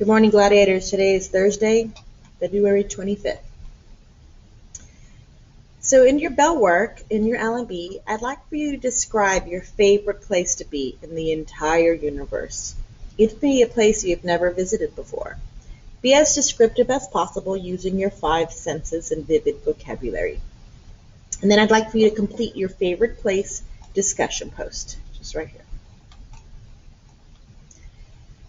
Good morning, Gladiators. Today is Thursday, February 25th. So in your bell work, in your L&B, I'd like for you to describe your favorite place to be in the entire universe. It can be a place you've never visited before. Be as descriptive as possible using your 5 senses and vivid vocabulary. And then I'd like for you to complete your favorite place discussion post, just right here.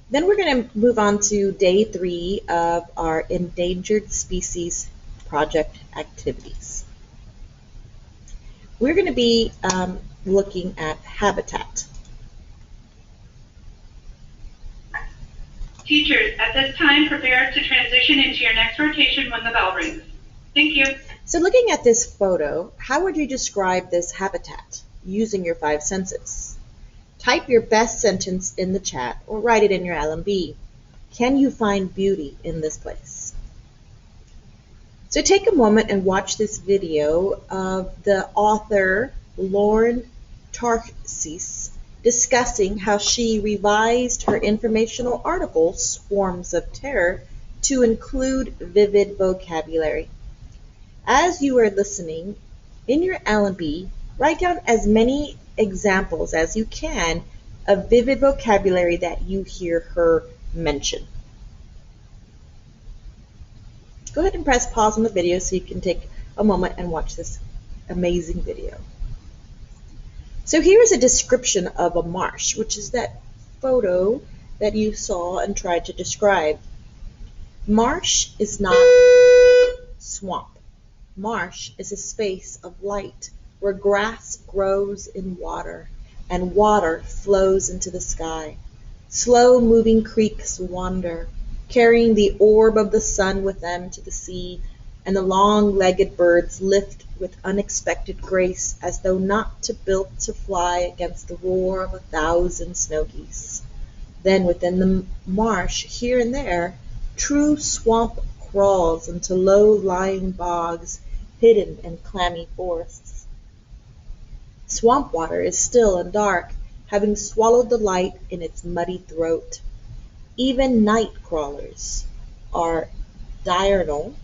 Then we're going to move on to day 3 of our Endangered Species Project activities. We're going to be looking at habitat. Teachers, at this time, prepare to transition into your next rotation when the bell rings. Thank you. So looking at this photo, how would you describe this habitat using your 5 senses? Type your best sentence in the chat or write it in your L&B. Can you find beauty in this place? So take a moment and watch this video of the author Lauren Tarsis discussing how she revised her informational article, Swarms of Terror, to include vivid vocabulary. As you are listening, in your L&B, write down as many examples as you can of vivid vocabulary that you hear her mention. Go ahead and press pause on the video so you can take a moment and watch this amazing video. So here is a description of a marsh, which is that photo that you saw and tried to describe. Marsh is not swamp. Marsh is a space of light where grass grows in water and water flows into the sky. Slow-moving creeks wander, carrying the orb of the sun with them to the sea, and the long-legged birds lift with unexpected grace as though not built to fly against the roar of 1,000 snow geese. Then within the marsh, here and there, true swamp crawls into low-lying bogs, hidden in clammy forests. Swamp water is still and dark, having swallowed the light in its muddy throat. Even night crawlers are diurnal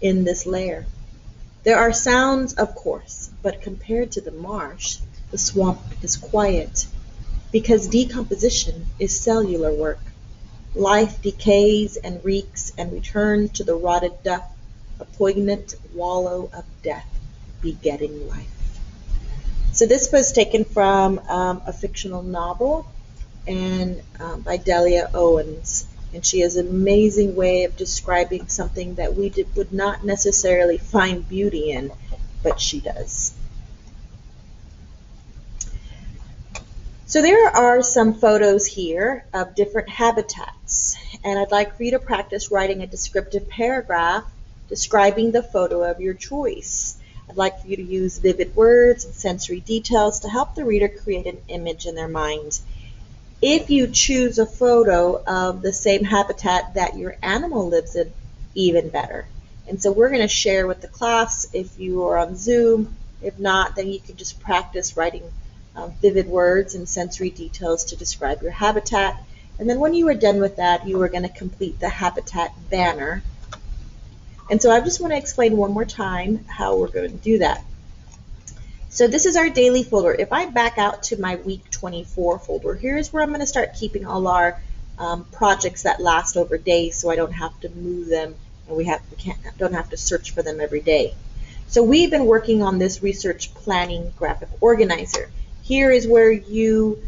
in this lair. There are sounds, of course, but compared to the marsh, the swamp is quiet, because decomposition is cellular work. Life decays and reeks and returns to the rotted duck, a poignant wallow of death, begetting life. So this was taken from a fictional novel and by Delia Owens, and she has an amazing way of describing something that we would not necessarily find beauty in, but she does. So there are some photos here of different habitats, and I'd like for you to practice writing a descriptive paragraph describing the photo of your choice. I'd like for you to use vivid words and sensory details to help the reader create an image in their mind. If you choose a photo of the same habitat that your animal lives in, even better. And so we're going to share with the class if you are on Zoom. If not, then you can just practice writing vivid words and sensory details to describe your habitat. And then when you are done with that, you are going to complete the habitat banner. And so I just want to explain one more time how we're going to do that. So this is our daily folder. If I back out to my week 24 folder, here's where I'm going to start keeping all our projects that last over days, so I don't have to move them and don't have to search for them every day. So we've been working on this research planning graphic organizer. Here is where you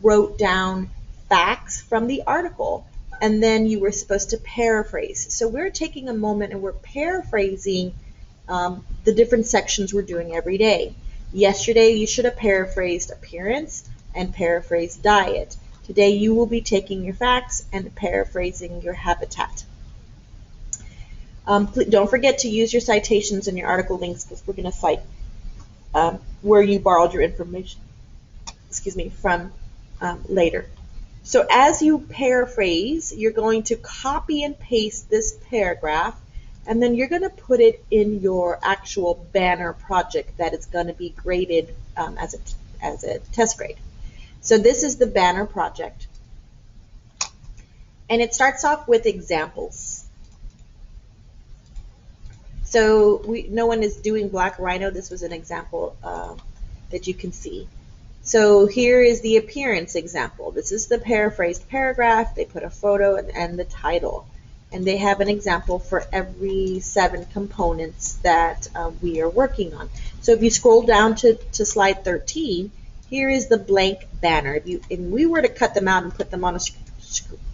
wrote down facts from the article, and then you were supposed to paraphrase. So we're taking a moment and we're paraphrasing the different sections we're doing every day. Yesterday you should have paraphrased appearance and paraphrased diet. Today you will be taking your facts and paraphrasing your habitat. Don't forget to use your citations and your article links, because we're going to cite where you borrowed your information from later. So as you paraphrase, you're going to copy and paste this paragraph, and then you're going to put it in your actual banner project that is going to be graded as a test grade. So this is the banner project. And it starts off with examples. So no one is doing black rhino. This was an example that you can see. So here is the appearance example. This is the paraphrased paragraph. They put a photo and the title. And they have an example for every 7 components that we are working on. So if you scroll down to slide 13, here is the blank banner. If we were to cut them out and put them on a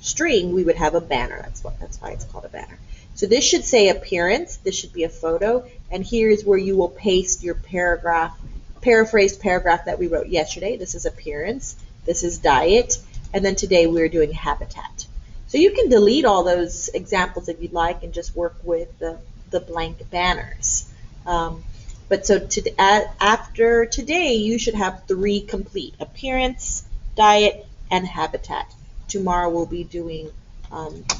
string, we would have a banner. That's why it's called a banner. So this should say appearance. This should be a photo. And here is where you will paste your paraphrased paragraph that we wrote yesterday. This is appearance. This is diet. And then today we're doing habitat. So you can delete all those examples if you'd like and just work with the blank banners. But so after today, you should have 3 complete: appearance, diet, and habitat. Tomorrow we'll be doing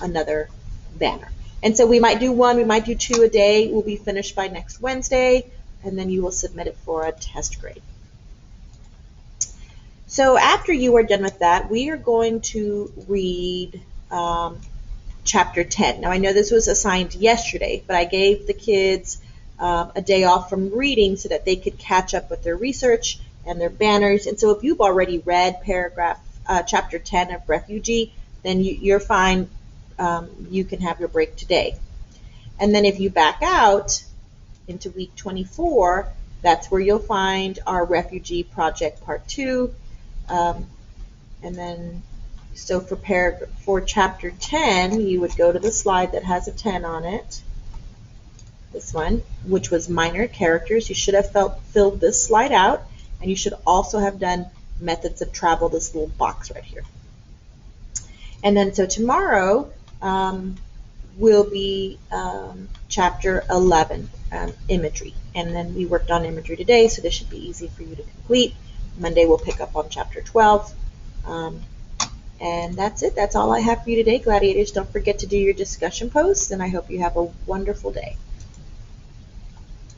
another banner. And so we might do 1, we might do 2 a day. We'll be finished by next Wednesday, and then you will submit it for a test grade. So after you are done with that, we are going to read chapter 10. Now I know this was assigned yesterday, but I gave the kids a day off from reading so that they could catch up with their research and their banners. And so if you've already read chapter 10 of Refugee, then you're fine. You can have your break today. And then if you back out into week 24, that's where you'll find our Refugee Project Part 2. And then, so for chapter 10, you would go to the slide that has a 10 on it. This one, which was minor characters. You should have filled this slide out, and you should also have done methods of travel, this little box right here. And then so tomorrow will be chapter 11, imagery. And then we worked on imagery today, so this should be easy for you to complete. Monday we'll pick up on chapter 12. And that's it. That's all I have for you today, Gladiators. Don't forget to do your discussion posts, and I hope you have a wonderful day.